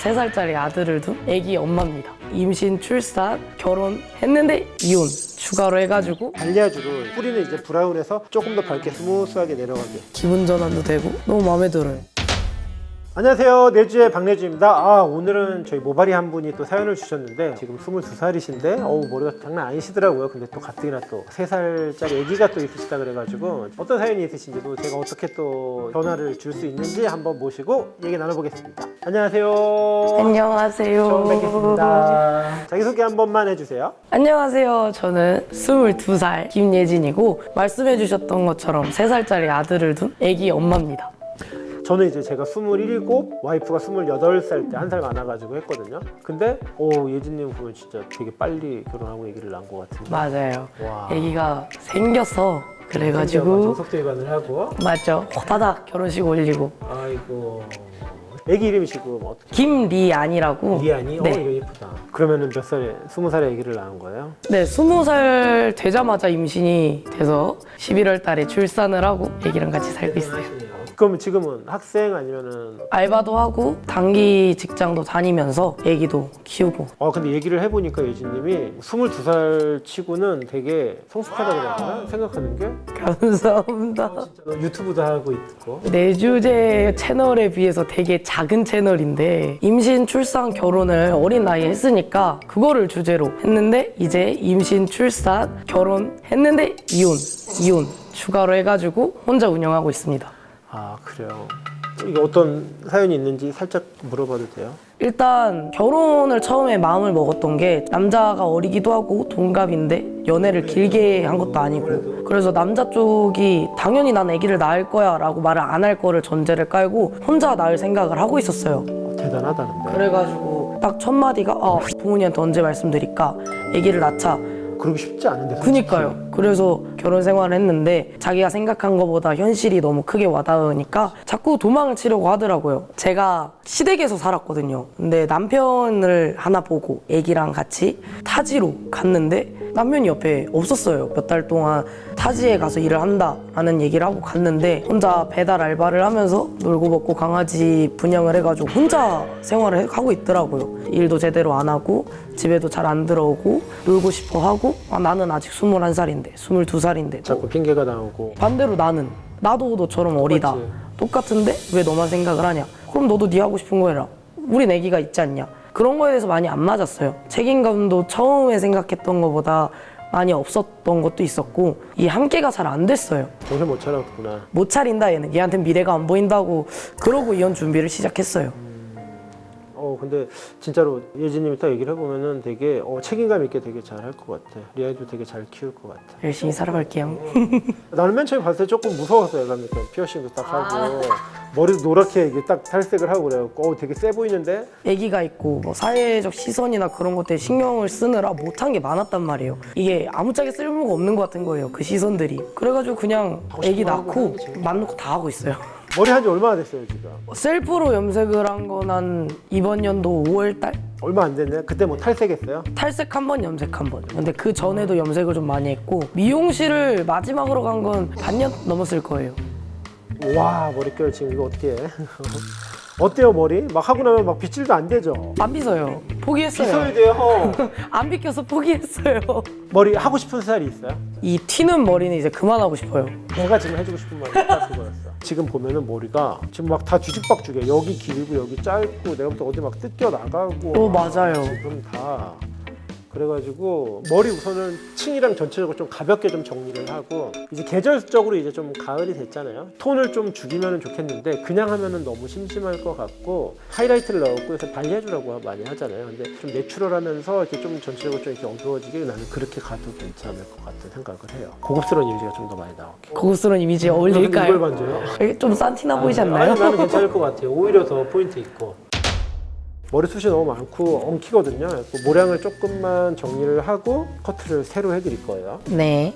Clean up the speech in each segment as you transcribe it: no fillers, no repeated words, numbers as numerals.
3살짜리 아들을 둔 애기 엄마입니다. 임신, 출산, 결혼했는데 이혼 추가로 해가지고 달리아주로 뿌리는 이제 브라운에서 조금 더 밝게 스무스하게 내려가게. 기분 전환도 되고 너무 마음에 들어요. 안녕하세요, 내주의 박내주입니다. 오늘은 저희 모발이 한 분이 또 사연을 주셨는데 지금 22살이신데 머리가 장난 아니시더라고요. 근데 또 가뜩이나 또 3살짜리 아기가 또 있으시다 그래가지고 어떤 사연이 있으신지도 제가 어떻게 또 변화를 줄 수 있는지 한번 모시고 얘기 나눠보겠습니다. 안녕하세요. 안녕하세요. 처음 뵙겠습니다. 자기소개 한 번만 해주세요. 안녕하세요. 저는 22살 김예진이고 말씀해주셨던 것처럼 3살짜리 아들을 둔 애기 엄마입니다. 저는 이제 제가 27, 와이프가 28살 때 한 살 많아가지고 했거든요. 근데 예진님 보면 진짜 되게 빨리 결혼하고 아기를 낳은 것 같은데. 맞아요. 와. 애기가 생겼어. 그래가지고 정석제관을 하고. 맞죠. 호다닥 결혼식 올리고. 아이고. 아기 이름이 지금 어떻게? 김리안이라고. 리안이? 네. 이거 예쁘다. 그러면은 몇 살에? 20살에 아기를 낳은 거예요? 네, 20살 되자마자 임신이 돼서 11월 달에 출산을 하고 애기랑 같이 살고 있어요. 그럼 지금은 학생 아니면은? 알바도 하고 단기 직장도 다니면서 애기도 키우고. 근데 얘기를 해보니까 예진님이 22살 치고는 되게 성숙하다 그래야 되나? 생각하는 게? 감사합니다. 유튜브도 하고 있고. 내주제 채널에 비해서 되게 작은 채널인데 임신, 출산, 결혼을 어린 나이에 했으니까 그거를 주제로 했는데 이제 임신, 출산, 결혼했는데 이혼 추가로 해가지고 혼자 운영하고 있습니다. 그래요. 이게 어떤 사연이 있는지 살짝 물어봐도 돼요? 일단 결혼을 처음에 마음을 먹었던 게 남자가 어리기도 하고 동갑인데 연애를 길게 한 것도 아니고 그래서 남자 쪽이 당연히 난 아기를 낳을 거야 라고 말을 안 할 거를 전제를 깔고 혼자 낳을 생각을 하고 있었어요. 대단하다 근데. 그래가지고 딱 첫 마디가 부모님한테 언제 말씀드릴까 아기를 낳자. 그러기 쉽지 않은데. 솔직히. 그니까요. 그래서 결혼 생활을 했는데 자기가 생각한 것보다 현실이 너무 크게 와닿으니까 자꾸 도망을 치려고 하더라고요. 제가 시댁에서 살았거든요. 근데 남편을 하나 보고 애기랑 같이 타지로 갔는데 남편이 옆에 없었어요. 몇 달 동안 타지에 가서 일을 한다라는 얘기를 하고 갔는데 혼자 배달 알바를 하면서 놀고 먹고 강아지 분양을 해가지고 혼자 생활을 하고 있더라고요. 일도 제대로 안 하고 집에도 잘 안 들어오고 놀고 싶어 하고 나는 아직 21살인데 22살인데 자꾸 핑계가 나오고. 반대로 나도 너처럼 어리다. 똑같은데 왜 너만 생각을 하냐. 그럼 너도 네 하고 싶은 거 해라. 우린 애기가 있지 않냐. 그런 거에 대해서 많이 안 맞았어요. 책임감도 처음에 생각했던 것보다 많이 없었던 것도 있었고 이 함께가 잘 안 됐어요. 정신 못 차렸구나. 못 차린다 얘는. 얘한테 미래가 안 보인다고 그러고 이혼 준비를 시작했어요. 근데 진짜로 예진님이 딱 얘기를 해보면은 되게 책임감 있게 되게 잘 할 것 같아. 리아이도 되게 잘 키울 것 같아. 열심히 살아갈게요. 나는 맨 처음에 봤을 때 조금 무서웠어요. 그러니까 피어싱도 딱 하고 머리도 노랗게 이게 딱 탈색을 하고 그래갖고 되게 세 보이는데. 아기가 있고 뭐 사회적 시선이나 그런 것들에 신경을 쓰느라 못한 게 많았단 말이에요. 이게 아무짝에 쓸모가 없는 것 같은 거예요. 그 시선들이. 그래가지고 그냥 아기 낳고 맘 놓고 다 하고 있어요. 머리 한 지 얼마나 됐어요 지금? 셀프로 염색을 한 건 한 이번 연도 5월달? 얼마 안 됐네. 그때 뭐 탈색했어요? 탈색 한 번, 염색 한 번. 근데 그 전에도 염색을 좀 많이 했고 미용실을 마지막으로 간 건 반년 넘었을 거예요. 와, 머릿결 지금 이거 어떻게 해? 어때요 머리? 막 하고 나면 막 빗질도 안 되죠? 안 빗어요. 포기했어요. 빗어야 돼요. 안 빗겨서 포기했어요. 머리 하고 싶은 스타일이 있어요? 이 튀는 머리는 이제 그만하고 싶어요. 내가 지금 해주고 싶은 말이 딱 그거였어. 지금 보면은 머리가 지금 막 다 뒤죽박죽이야. 여기 길고 여기 짧고 내가 볼 때 어디 막 뜯겨 나가고. 맞아요. 지금 다. 그래가지고 머리 우선은 층이랑 전체적으로 좀 가볍게 좀 정리를 하고 이제 계절적으로 이제 좀 가을이 됐잖아요. 톤을 좀 죽이면 좋겠는데 그냥 하면은 너무 심심할 것 같고 하이라이트를 넣고 그래서 발리해주라고 많이 하잖아요. 근데 좀 내추럴하면서 이렇게 좀 전체적으로 좀 이렇게 어두워지게 나는 그렇게 가도 괜찮을 것 같은 생각을 해요. 고급스러운 이미지가 좀 더 많이 나오게. 고급스러운 이미지에 이걸 어울릴까요? 만져요? 좀 산티나 보이지 않나요? 아니, 나는 괜찮을 것 같아요. 오히려 더 포인트 있고. 머리숱이 너무 많고 엉키거든요. 모량을 조금만 정리를 하고 커트를 새로 해드릴 거예요. 네.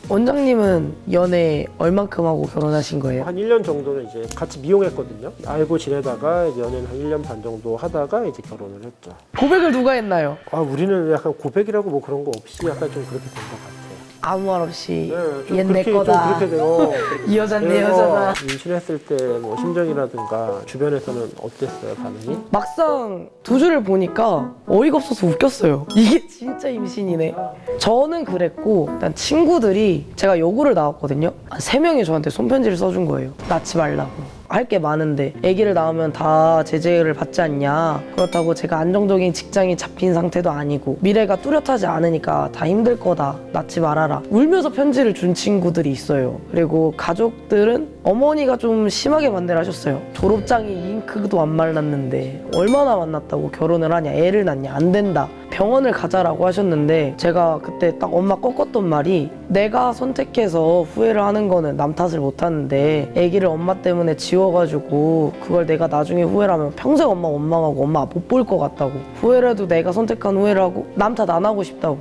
원장님은 연애 얼만큼 하고 결혼하신 거예요? 한 1년 정도는 이제 같이 미용했거든요. 알고 지내다가 이제 연애는 한 1년 반 정도 하다가 이제 결혼을 했죠. 고백을 누가 했나요? 우리는 약간 고백이라고 뭐 그런 거 없이 약간 좀 그렇게 된 것 같아요. 아무 말 없이 좀 얘 내 그렇게, 거다. 좀 그렇게 돼요. 이 여잔 내 그래서 여자다. 임신했을 때 뭐 심정이라든가 주변에서는 어땠어요, 반응이? 막상 두 줄을 보니까 어이가 없어서 웃겼어요. 이게 진짜 임신이네. 저는 그랬고 일단 친구들이 제가 여고를 나왔거든요. 한 3명이 저한테 손편지를 써준 거예요. 낳지 말라고. 할 게 많은데 아기를 낳으면 다 제재를 받지 않냐. 그렇다고 제가 안정적인 직장이 잡힌 상태도 아니고 미래가 뚜렷하지 않으니까 다 힘들 거다. 낳지 말아라. 울면서 편지를 준 친구들이 있어요. 그리고 가족들은 어머니가 좀 심하게 반대를 하셨어요. 졸업장에 잉크도 안 말랐는데 얼마나 만났다고 결혼을 하냐. 애를 낳냐. 안 된다. 병원을 가자라고 하셨는데 제가 그때 딱 엄마 꺾었던 말이 내가 선택해서 후회를 하는 거는 남 탓을 못 하는데 아기를 엄마 때문에 지워가지고 그걸 내가 나중에 후회를 하면 평생 엄마 원망하고 엄마 못 볼 것 같다고. 후회를 해도 내가 선택한 후회를 하고 남 탓 안 하고 싶다고.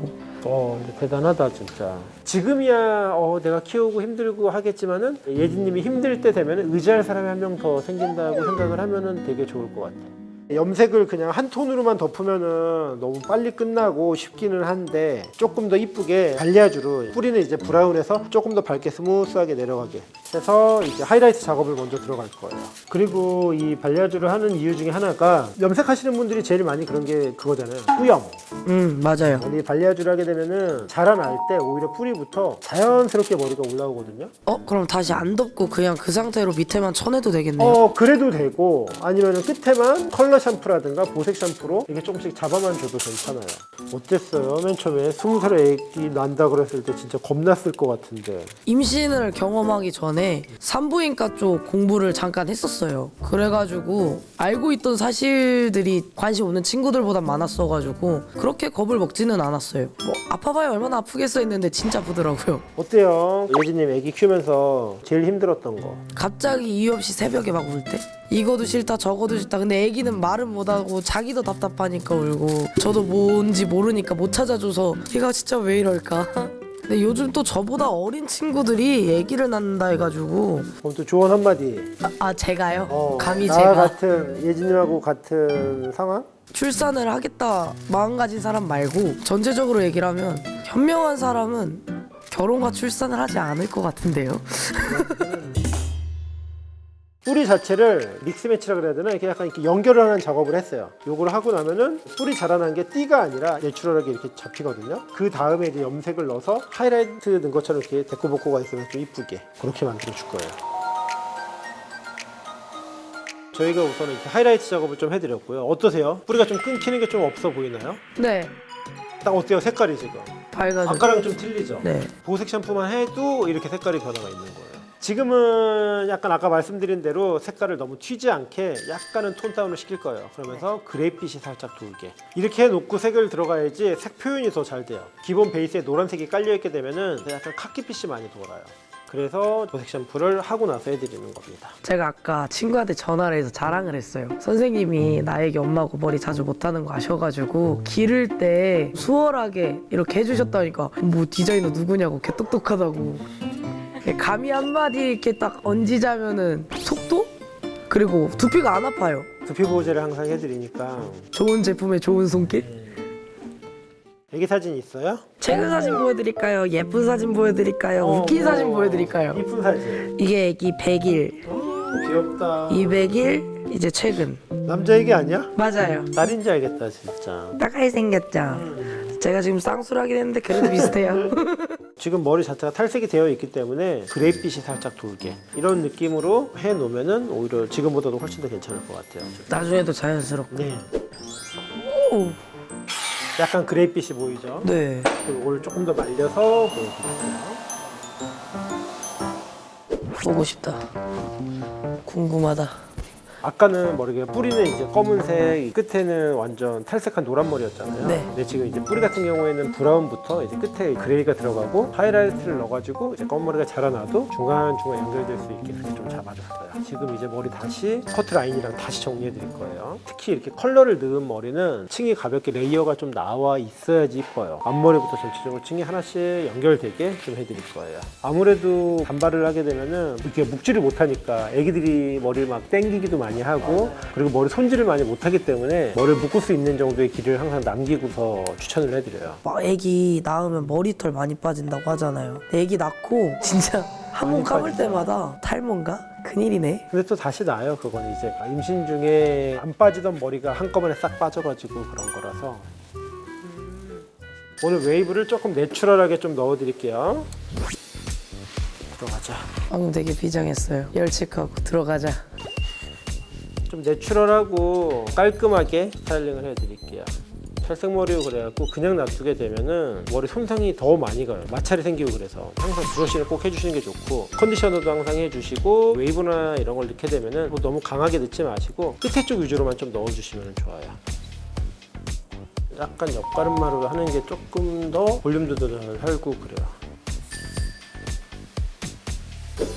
대단하다 진짜. 지금이야 내가 키우고 힘들고 하겠지만은 예진님이 힘들 때 되면 의지할 사람이 한 명 더 생긴다고 생각을 하면은 되게 좋을 것 같아. 염색을 그냥 한 톤으로만 덮으면은 너무 빨리 끝나고 쉽기는 한데 조금 더 이쁘게 발리아주로 뿌리는 이제 브라운에서 조금 더 밝게 스무스하게 내려가게 해서 이제 하이라이트 작업을 먼저 들어갈 거예요. 그리고 이 발리아주를 하는 이유 중에 하나가 염색하시는 분들이 제일 많이 그런 게 그거잖아요. 뿌염. 맞아요. 근데 이 발리아주를 하게 되면은 자라날 때 오히려 뿌리부터 자연스럽게 머리가 올라오거든요. 그럼 다시 안 덮고 그냥 그 상태로 밑에만 쳐내도 되겠네요. 그래도 되고 아니면은 끝에만 컬러 샴푸라든가 보색 샴푸로 이렇게 조금씩 잡아만 줘도 괜찮아요. 어땠어요? 맨 처음에 20살에 애기 난다 그랬을 때 진짜 겁났을 것 같은데. 임신을 경험하기 전에 산부인과 쪽 공부를 잠깐 했었어요. 그래가지고 알고 있던 사실들이 관심 없는 친구들보다 많았어가지고 그렇게 겁을 먹지는 않았어요. 뭐 아파봐야 얼마나 아프겠어 했는데 진짜 아프더라고요. 어때요? 예진님 애기 키우면서 제일 힘들었던 거. 갑자기 이유 없이 새벽에 막 울 때? 이거도 싫다 저거도 싫다. 근데 애기는 말은 못하고 자기도 답답하니까 울고 저도 뭔지 모르니까 못 찾아줘서 얘가 진짜 왜 이럴까. 근데 요즘 또 저보다 어린 친구들이 애기를 낳는다 해가지고. 그럼 또 조언 한마디. 제가요? 감히 나 제가 같은 예진님하고 같은 상황? 출산을 하겠다 마음 가진 사람 말고 전체적으로 얘기를 하면 현명한 사람은 결혼과 출산을 하지 않을 것 같은데요. 뿌리 자체를 믹스매치라 그래야 되나? 이렇게 약간 이렇게 연결을 하는 작업을 했어요. 요걸 하고 나면은 뿌리 자라난 게 띠가 아니라 내추럴하게 이렇게 잡히거든요. 그 다음에 이제 염색을 넣어서 하이라이트 넣은 것처럼 이렇게 데코복고가 있으면 좀 이쁘게 그렇게 만들어 줄 거예요. 저희가 우선 이렇게 하이라이트 작업을 좀 해드렸고요. 어떠세요? 뿌리가 좀 끊기는 게 좀 없어 보이나요? 네, 딱 어때요? 색깔이 지금? 밝아져. 아까랑 좀 틀리죠? 네. 보색 샴푸만 해도 이렇게 색깔이 변화가 있는 거예요. 지금은 약간 아까 말씀드린 대로 색깔을 너무 튀지 않게 약간은 톤 다운을 시킬 거예요. 그러면서 그레이빛이 살짝 돌게 이렇게 해놓고 색을 들어가야지 색 표현이 더 잘 돼요. 기본 베이스에 노란색이 깔려있게 되면은 약간 카키빛이 많이 돌아요. 그래서 보색 샴푸를 하고 나서 해드리는 겁니다. 제가 아까 친구한테 전화를 해서 자랑을 했어요. 선생님이 나에게 엄마하고 머리 자주 못하는 거 아셔가지고 기를 때 수월하게 이렇게 해주셨다니까 뭐 디자이너 누구냐고 개 똑똑하다고. 감이 한마디 이렇게 딱 얹히자면은 속도? 그리고 두피가 안 아파요. 두피 보호제를 항상 해드리니까. 좋은 제품에 좋은 손길? 애기 사진 있어요? 최근 사진 보여드릴까요? 예쁜 사진 보여드릴까요? 웃긴 사진 보여드릴까요? 이쁜 사진. 이게 애기 100일, 귀엽다. 200일, 이제 최근. 남자 애기 아니야? 맞아요. 딸인지 알겠다 진짜. 따가이 생겼죠? 제가 지금 쌍수를 하긴 했는데 그래도 비슷해요. 지금 머리 자체가 탈색이 되어 있기 때문에 그레이빛이 살짝 돌게 이런 느낌으로 해놓으면은 오히려 지금보다도 훨씬 더 괜찮을 것 같아요. 나중에도 자연스럽고. 네. 오. 약간 그레이빛이 보이죠? 네. 그리고 이걸 조금 더 말려서 보여드릴게요. 보고 싶다. 궁금하다. 아까는 머리가 뿌리는 이제 검은색, 끝에는 완전 탈색한 노란 머리였잖아요. 네. 근데 지금 이제 뿌리 같은 경우에는 브라운부터 이제 끝에 그레이가 들어가고 하이라이트를 넣어가지고 이제 검은 머리가 자라나도 중간중간 연결될 수 있게 그렇게 좀 잡아줬어요. 지금 이제 머리 다시 커트 라인이랑 다시 정리해드릴 거예요. 특히 이렇게 컬러를 넣은 머리는 층이 가볍게 레이어가 좀 나와 있어야지 이뻐요. 앞머리부터 전체적으로 층이 하나씩 연결되게 좀 해드릴 거예요. 아무래도 단발을 하게 되면은 이렇게 묵지를 못하니까 애기들이 머리를 막 땡기기도 많이 많이 하고 그리고 머리 손질을 많이 못하기 때문에 머리를 묶을 수 있는 정도의 길이를 항상 남기고서 추천을 해드려요. 막 애기 낳으면 머리털 많이 빠진다고 하잖아요. 근데 애기 낳고 진짜 한 번 많이 감을 빠지죠. 때마다 탈모인가? 큰일이네. 근데 또 다시 나요. 그건 이제 임신 중에 안 빠지던 머리가 한꺼번에 싹 빠져가지고 그런 거라서. 오늘 웨이브를 조금 내추럴하게 좀 넣어드릴게요. 들어가자. 방금 되게 비장했어요. 열칙하고 들어가자. 좀 내추럴하고 깔끔하게 스타일링을 해드릴게요. 탈색머리고 그래갖고 그냥 놔두게 되면은 머리 손상이 더 많이 가요. 마찰이 생기고 그래서 항상 브러쉬를 꼭 해주시는 게 좋고 컨디셔너도 항상 해주시고 웨이브나 이런 걸 넣게 되면은 뭐 너무 강하게 넣지 마시고 끝에 쪽 위주로만 좀 넣어주시면 좋아요. 약간 옆가름마루 하는 게 조금 더 볼륨도 더 살고 그래요.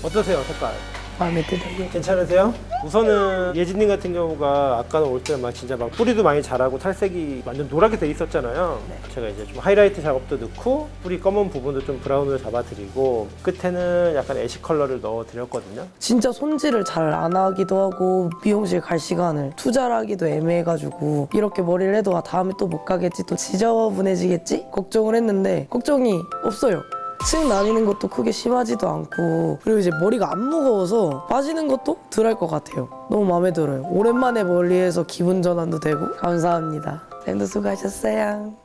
어떠세요, 색깔? 마음에 들어요. 괜찮으세요? 우선은 예진님 같은 경우가 아까는 올 때 막 진짜 막 뿌리도 많이 자라고 탈색이 완전 노랗게 돼 있었잖아요. 제가 이제 좀 하이라이트 작업도 넣고 뿌리 검은 부분도 좀 브라운으로 잡아드리고 끝에는 약간 애쉬 컬러를 넣어드렸거든요. 진짜 손질을 잘 안 하기도 하고 미용실 갈 시간을 투자를 하기도 애매해가지고 이렇게 머리를 해도 다음에 또 못 가겠지, 또 지저분해지겠지? 걱정을 했는데 걱정이 없어요. 층 나뉘는 것도 크게 심하지도 않고 그리고 이제 머리가 안 무거워서 빠지는 것도 덜 할 것 같아요. 너무 마음에 들어요. 오랜만에 머리에서 기분 전환도 되고 감사합니다. 쌤도 수고하셨어요.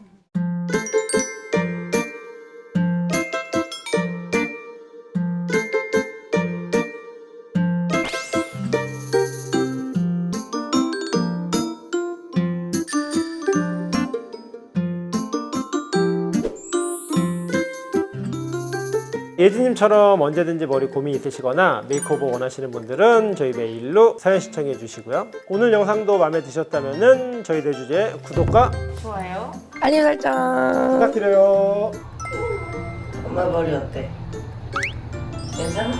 예진님처럼 언제든지 머리 고민 있으시거나 메이크오버 원하시는 분들은 저희 메일로 사연 신청해 주시고요. 오늘 영상도 마음에 드셨다면 저희 대주제 구독과 좋아요. 알림 설정. 부탁드려요. 엄마 머리 어때? 괜찮아?